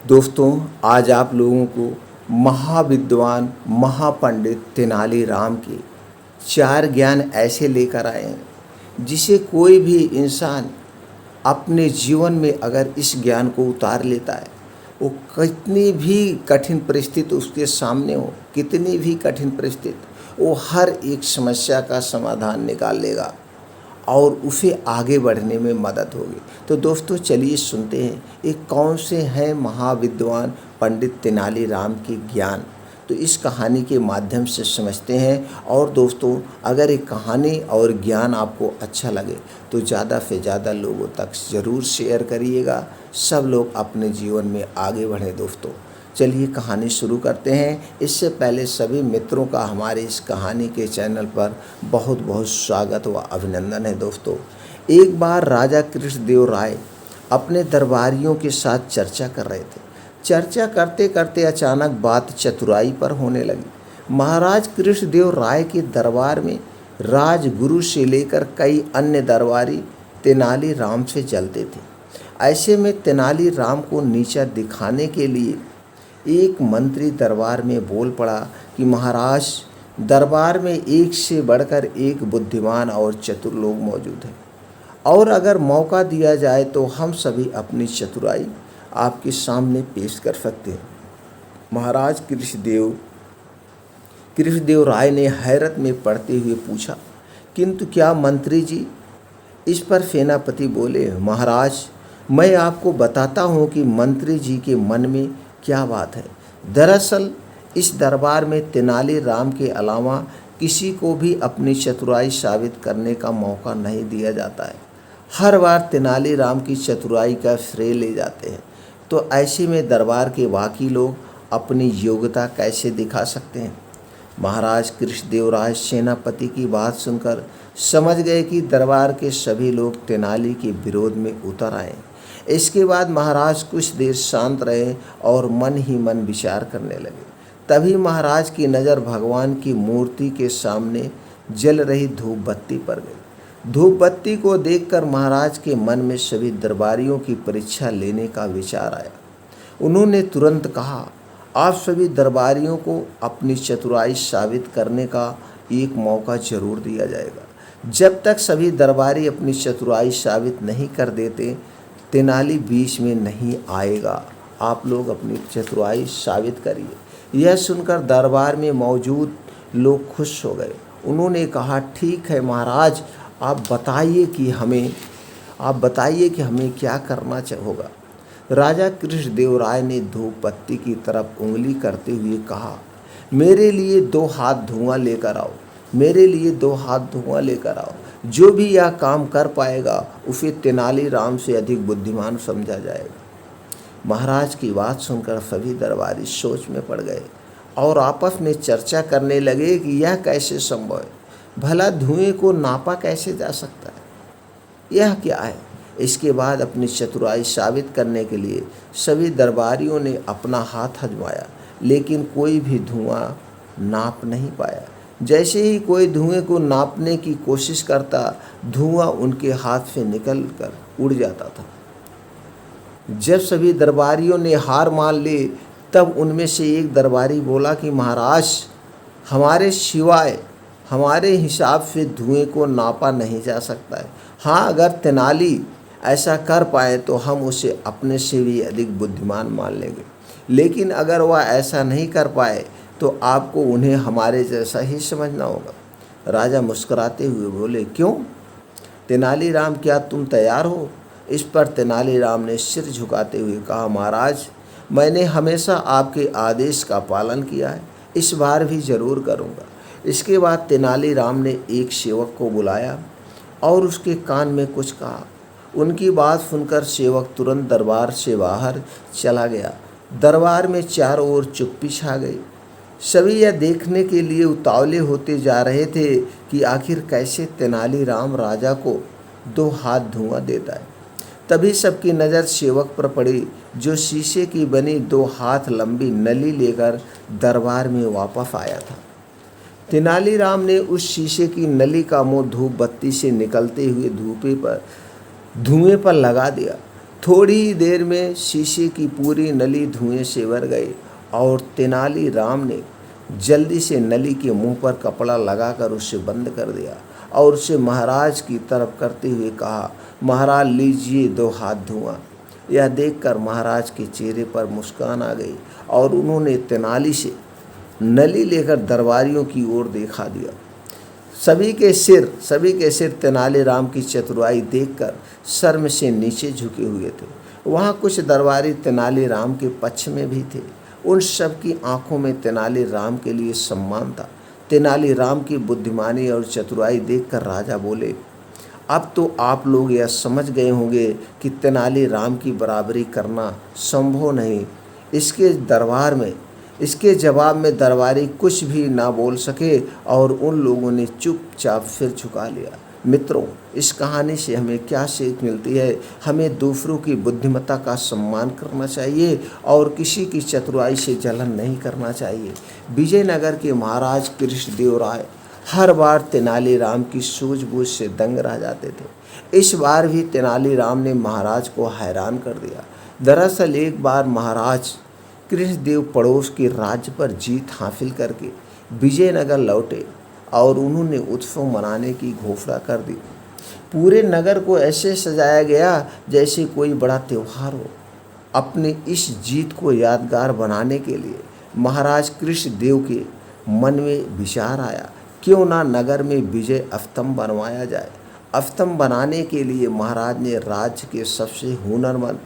दोस्तों, आज आप लोगों को महाविद्वान महापंडित तेनालीराम के 4 ज्ञान ऐसे लेकर आए हैं जिसे कोई भी इंसान अपने जीवन में अगर इस ज्ञान को उतार लेता है, वो कितनी भी कठिन परिस्थिति उसके सामने हो, कितनी भी कठिन परिस्थिति, वो हर एक समस्या का समाधान निकाल लेगा और उसे आगे बढ़ने में मदद होगी। तो दोस्तों, चलिए सुनते हैं एक कौन से हैं महाविद्वान पंडित तेनालीराम के ज्ञान। तो इस कहानी के माध्यम से समझते हैं। और दोस्तों, अगर एक कहानी और ज्ञान आपको अच्छा लगे तो ज़्यादा से ज़्यादा लोगों तक ज़रूर शेयर करिएगा, सब लोग अपने जीवन में आगे बढ़ें। दोस्तों, चलिए कहानी शुरू करते हैं। इससे पहले सभी मित्रों का हमारे इस कहानी के चैनल पर बहुत बहुत स्वागत व अभिनंदन है। दोस्तों, एक बार राजा कृष्णदेव राय अपने दरबारियों के साथ चर्चा कर रहे थे। चर्चा करते करते अचानक बात चतुराई पर होने लगी। महाराज कृष्णदेव राय के दरबार में राजगुरु से लेकर कई अन्य दरबारी तेनालीराम से जलते थे। ऐसे में तेनालीराम को नीचा दिखाने के लिए एक मंत्री दरबार में बोल पड़ा कि महाराज, दरबार में एक से बढ़कर एक बुद्धिमान और चतुर लोग मौजूद हैं, और अगर मौका दिया जाए तो हम सभी अपनी चतुराई आपके सामने पेश कर सकते हैं। महाराज कृष्णदेव राय ने हैरत में पड़ते हुए पूछा, किंतु क्या मंत्री जी? इस पर सेनापति बोले, महाराज, मैं आपको बताता हूँ कि मंत्री जी के मन में क्या बात है। दरअसल इस दरबार में तेनालीराम के अलावा किसी को भी अपनी चतुराई साबित करने का मौका नहीं दिया जाता है। हर बार तेनालीराम की चतुराई का श्रेय ले जाते हैं। तो ऐसे में दरबार के बाकी लोग अपनी योग्यता कैसे दिखा सकते हैं? महाराज कृष्णदेव राय सेनापति की बात सुनकर समझ गए कि दरबार के सभी लोग तेनाली के विरोध में उतर आए। इसके बाद महाराज कुछ देर शांत रहे और मन ही मन विचार करने लगे। तभी महाराज की नज़र भगवान की मूर्ति के सामने जल रही धूप बत्ती पर गई। धूप बत्ती को देखकर महाराज के मन में सभी दरबारियों की परीक्षा लेने का विचार आया। उन्होंने तुरंत कहा, आप सभी दरबारियों को अपनी चतुराई साबित करने का एक मौका जरूर दिया जाएगा। जब तक सभी दरबारी अपनी चतुराई साबित नहीं कर देते, तेनाली बीच में नहीं आएगा। आप लोग अपनी चतुराई साबित करिए। यह सुनकर दरबार में मौजूद लोग खुश हो गए। उन्होंने कहा, ठीक है महाराज, आप बताइए कि हमें क्या करना होगा। राजा कृष्णदेव राय ने धूप बत्ती की तरफ उंगली करते हुए कहा, मेरे लिए 2 हाथ धुआं लेकर आओ। मेरे लिए 2 हाथ धुआं लेकर आओ। जो भी यह काम कर पाएगा उसे तेनालीराम से अधिक बुद्धिमान समझा जाएगा। महाराज की बात सुनकर सभी दरबारी सोच में पड़ गए और आपस में चर्चा करने लगे कि यह कैसे संभव है। भला धुएं को नापा कैसे जा सकता है? यह क्या है? इसके बाद अपनी चतुराई साबित करने के लिए सभी दरबारियों ने अपना हाथ आजमाया, लेकिन कोई भी धुआं नाप नहीं पाया। जैसे ही कोई धुएं को नापने की कोशिश करता, धुआं उनके हाथ से निकलकर उड़ जाता था। जब सभी दरबारियों ने हार मान ली, तब उनमें से एक दरबारी बोला कि महाराज, हमारे सिवाय हमारे हिसाब से धुएं को नापा नहीं जा सकता है। हाँ, अगर तेनाली ऐसा कर पाए तो हम उसे अपने से भी अधिक बुद्धिमान मान लेंगे, लेकिन अगर वह ऐसा नहीं कर पाए तो आपको उन्हें हमारे जैसा ही समझना होगा। राजा मुस्कुराते हुए बोले, क्यों तेनालीराम, क्या तुम तैयार हो? इस पर तेनालीराम ने सिर झुकाते हुए कहा, महाराज, मैंने हमेशा आपके आदेश का पालन किया है, इस बार भी जरूर करूँगा। इसके बाद तेनालीराम ने एक सेवक को बुलाया और उसके कान में कुछ कहा। उनकी बात सुनकर सेवक तुरंत दरबार से बाहर चला गया। दरबार में चारों ओर चुप्पी छा गई। सभी यह देखने के लिए उतावले होते जा रहे थे कि आखिर कैसे तेनालीराम राजा को 2 हाथ धुआं देता है। तभी सबकी नज़र सेवक पर पड़ी, जो शीशे की बनी 2 हाथ लंबी नली लेकर दरबार में वापस आया था। तेनालीराम ने उस शीशे की नली का मुंह धूप बत्ती से निकलते हुए धुएं पर लगा दिया। थोड़ी ही देर में शीशे की पूरी नली धुएं से भर गई और तेनालीराम ने जल्दी से नली के मुंह पर कपड़ा लगाकर उसे बंद कर दिया और उसे महाराज की तरफ करते हुए कहा, महाराज लीजिए 2 हाथ धुआं। यह देखकर महाराज के चेहरे पर मुस्कान आ गई और उन्होंने तेनाली से नली लेकर दरबारियों की ओर देखा दिया। सभी के सिर तेनालीराम की चतुराई देखकर शर्म से नीचे झुके हुए थे। वहाँ कुछ दरबारी तेनालीराम के पक्ष में भी थे। उन सब की आंखों में तेनालीराम के लिए सम्मान था। तेनालीराम की बुद्धिमानी और चतुराई देखकर राजा बोले, अब तो आप लोग यह समझ गए होंगे कि तेनालीराम की बराबरी करना संभव नहीं। इसके जवाब में दरबारी कुछ भी ना बोल सके और उन लोगों ने चुपचाप सिर झुका लिया। मित्रों, इस कहानी से हमें क्या सीख मिलती है? हमें दूसरों की बुद्धिमत्ता का सम्मान करना चाहिए और किसी की चतुराई से जलन नहीं करना चाहिए। विजयनगर के महाराज कृष्णदेव राय हर बार तेनालीराम की सूझबूझ से दंग रह जाते थे। इस बार भी तेनालीराम ने महाराज को हैरान कर दिया। दरअसल एक बार महाराज कृष्णदेव पड़ोस के राज्य पर जीत हासिल करके विजयनगर लौटे और उन्होंने उत्सव मनाने की घोषणा कर दी। पूरे नगर को ऐसे सजाया गया जैसे कोई बड़ा त्यौहार हो। अपनी इस जीत को यादगार बनाने के लिए महाराज कृष्णदेव के मन में विचार आया, क्यों ना नगर में विजय स्तंभ बनवाया जाए। स्तंभ बनाने के लिए महाराज ने राज्य के सबसे हुनरमंद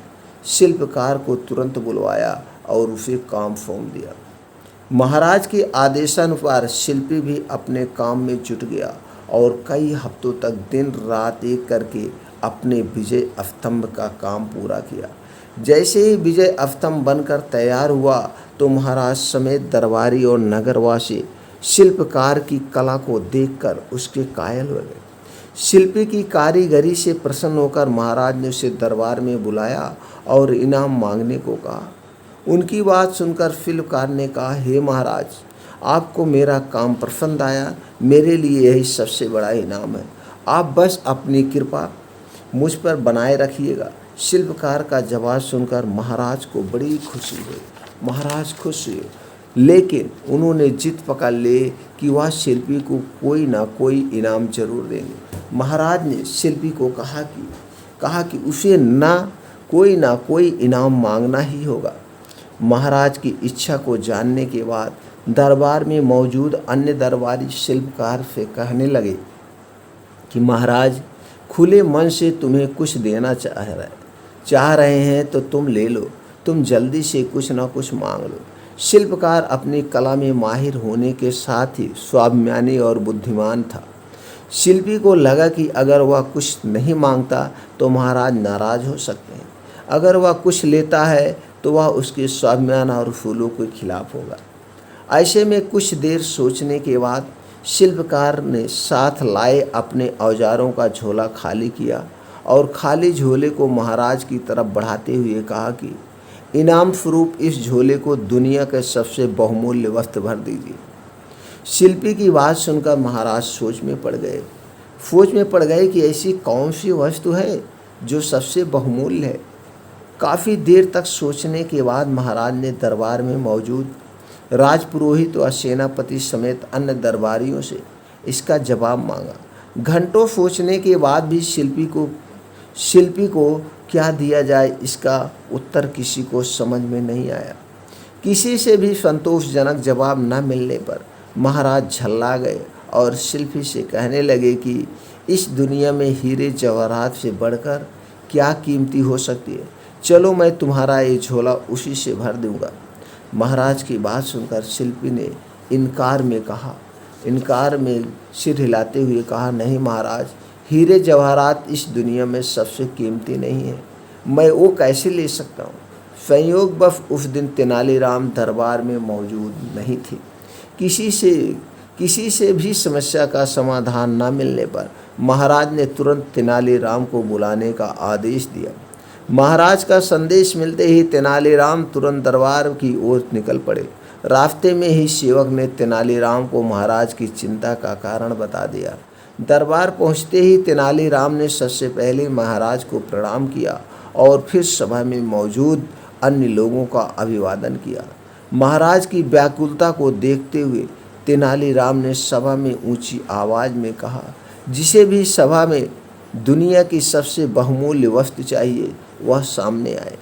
शिल्पकार को तुरंत बुलवाया और उसे काम सौंप दिया। महाराज के आदेशानुसार शिल्पी भी अपने काम में जुट गया और कई हफ्तों तक दिन रात एक करके अपने विजय स्तंभ का काम पूरा किया। जैसे ही विजय स्तंभ बनकर तैयार हुआ तो महाराज समेत दरबारी और नगरवासी शिल्पकार की कला को देखकर उसके कायल हो गए। शिल्पी की कारीगरी से प्रसन्न होकर महाराज ने उसे दरबार में बुलाया और इनाम मांगने को कहा। उनकी बात सुनकर शिल्पकार ने कहा, हे महाराज, आपको मेरा काम पसंद आया, मेरे लिए यही सबसे बड़ा इनाम है। आप बस अपनी कृपा मुझ पर बनाए रखिएगा। शिल्पकार का जवाब सुनकर महाराज को बड़ी खुशी हुई। महाराज खुश हुए, लेकिन उन्होंने जिद पकड़ ली कि वह शिल्पी को कोई ना कोई इनाम जरूर देंगे। महाराज ने शिल्पी को कहा कि उसे ना कोई इनाम मांगना ही होगा। महाराज की इच्छा को जानने के बाद दरबार में मौजूद अन्य दरबारी शिल्पकार से कहने लगे कि महाराज खुले मन से तुम्हें कुछ देना चाह रहे हैं तो तुम ले लो, तुम जल्दी से कुछ ना कुछ मांग लो। शिल्पकार अपनी कला में माहिर होने के साथ ही स्वाभिमानी और बुद्धिमान था। शिल्पी को लगा कि अगर वह कुछ नहीं मांगता तो महाराज नाराज हो सकते हैं, अगर वह कुछ लेता है तो वह उसके स्वाभिमान और फूलों के खिलाफ होगा। ऐसे में कुछ देर सोचने के बाद शिल्पकार ने साथ लाए अपने औजारों का झोला खाली किया और खाली झोले को महाराज की तरफ बढ़ाते हुए कहा कि इनाम स्वरूप इस झोले को दुनिया के सबसे बहुमूल्य वस्त्र भर दीजिए। शिल्पी की बात सुनकर महाराज सोच में पड़ गए कि ऐसी कौन सी वस्तु है जो सबसे बहुमूल्य है। काफ़ी देर तक सोचने के बाद महाराज ने दरबार में मौजूद राजपुरोहित व सेनापति समेत अन्य दरबारियों से इसका जवाब मांगा। घंटों सोचने के बाद भी शिल्पी को क्या दिया जाए, इसका उत्तर किसी को समझ में नहीं आया। किसी से भी संतोषजनक जवाब न मिलने पर महाराज झल्ला गए और शिल्पी से कहने लगे कि इस दुनिया में हीरे जवाहरात से बढ़कर क्या कीमती हो सकती है। चलो मैं तुम्हारा ये झोला उसी से भर दूंगा। महाराज की बात सुनकर शिल्पी ने इनकार में सिर हिलाते हुए कहा, नहीं महाराज, हीरे जवाहरात इस दुनिया में सबसे कीमती नहीं है, मैं वो कैसे ले सकता हूँ। संयोगवश उस दिन तेनालीराम दरबार में मौजूद नहीं थे। किसी से भी समस्या का समाधान न मिलने पर महाराज ने तुरंत तेनालीराम को बुलाने का आदेश दिया। महाराज का संदेश मिलते ही तेनालीराम तुरंत दरबार की ओर निकल पड़े। रास्ते में ही सेवक ने तेनालीराम को महाराज की चिंता का कारण बता दिया। दरबार पहुंचते ही तेनालीराम ने सबसे पहले महाराज को प्रणाम किया और फिर सभा में मौजूद अन्य लोगों का अभिवादन किया। महाराज की व्याकुलता को देखते हुए तेनालीराम ने सभा में ऊंची आवाज में कहा, जिसे भी सभा में दुनिया की सबसे बहुमूल्य वस्तु चाहिए वह सामने आए।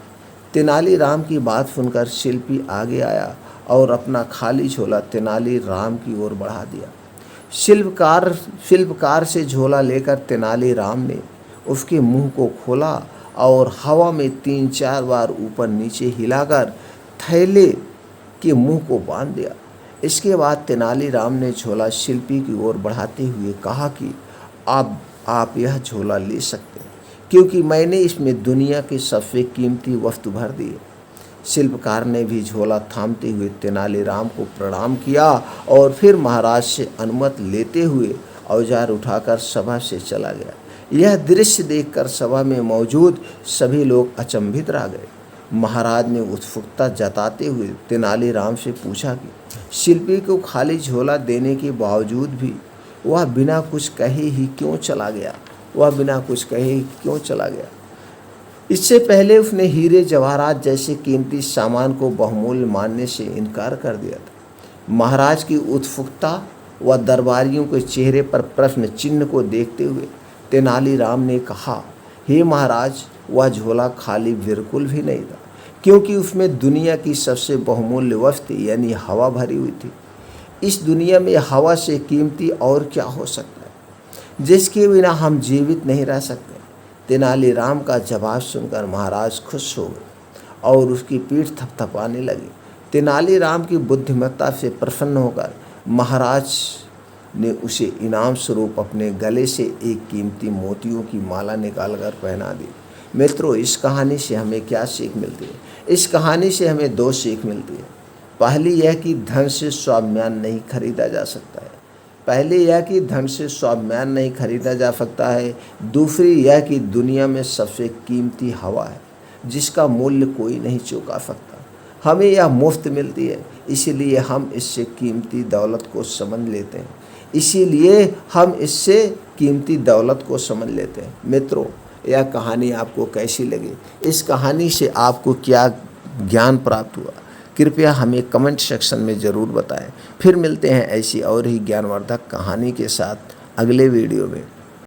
तेनालीराम की बात सुनकर शिल्पी आगे आया और अपना खाली झोला तेनालीराम की ओर बढ़ा दिया। शिल्पकार से झोला लेकर तेनालीराम ने उसके मुंह को खोला और हवा में 3-4 बार ऊपर नीचे हिलाकर थैले के मुंह को बांध दिया। इसके बाद तेनालीराम ने झोला शिल्पी की ओर बढ़ाते हुए कहा कि आप यह झोला ले सकते हैं, क्योंकि मैंने इसमें दुनिया की सबसे कीमती वस्तु भर दी है। शिल्पकार ने भी झोला थामते हुए तेनालीराम को प्रणाम किया और फिर महाराज से अनुमति लेते हुए औजार उठाकर सभा से चला गया। यह दृश्य देखकर सभा में मौजूद सभी लोग अचंभित रह गए। महाराज ने उत्सुकता जताते हुए तेनालीराम से पूछा कि शिल्पी को खाली झोला देने के बावजूद भी वह बिना कुछ कहे ही क्यों चला गया। इससे पहले उसने हीरे जवाहरात जैसे कीमती सामान को बहुमूल्य मानने से इनकार कर दिया था। महाराज की उत्सुकता व दरबारियों के चेहरे पर प्रश्न चिन्ह को देखते हुए तेनालीराम ने कहा, हे महाराज, वह झोला खाली बिल्कुल भी नहीं था, क्योंकि उसमें दुनिया की सबसे बहुमूल्य वस्तु यानी हवा भरी हुई थी। इस दुनिया में हवा से कीमती और क्या हो सकता है, जिसके बिना हम जीवित नहीं रह सकते। तेनालीराम का जवाब सुनकर महाराज खुश हो गए और उसकी पीठ थपथपाने लगे। तेनालीराम की बुद्धिमत्ता से प्रसन्न होकर महाराज ने उसे इनाम स्वरूप अपने गले से एक कीमती मोतियों की माला निकालकर पहना दी। मित्रों, इस कहानी से हमें क्या सीख मिलती है? इस कहानी से हमें 2 सीख मिलती है। पहली यह कि धन से स्वाभिमान नहीं खरीदा जा सकता है। दूसरी यह कि दुनिया में सबसे कीमती हवा है, जिसका मूल्य कोई नहीं चुका सकता। हमें यह मुफ्त मिलती है, इसीलिए हम इससे कीमती दौलत को समझ लेते हैं। मित्रों, यह कहानी आपको कैसी लगी? इस कहानी से आपको क्या ज्ञान प्राप्त हुआ? कृपया हमें कमेंट सेक्शन में ज़रूर बताएं। फिर मिलते हैं ऐसी और ही ज्ञानवर्धक कहानी के साथ अगले वीडियो में।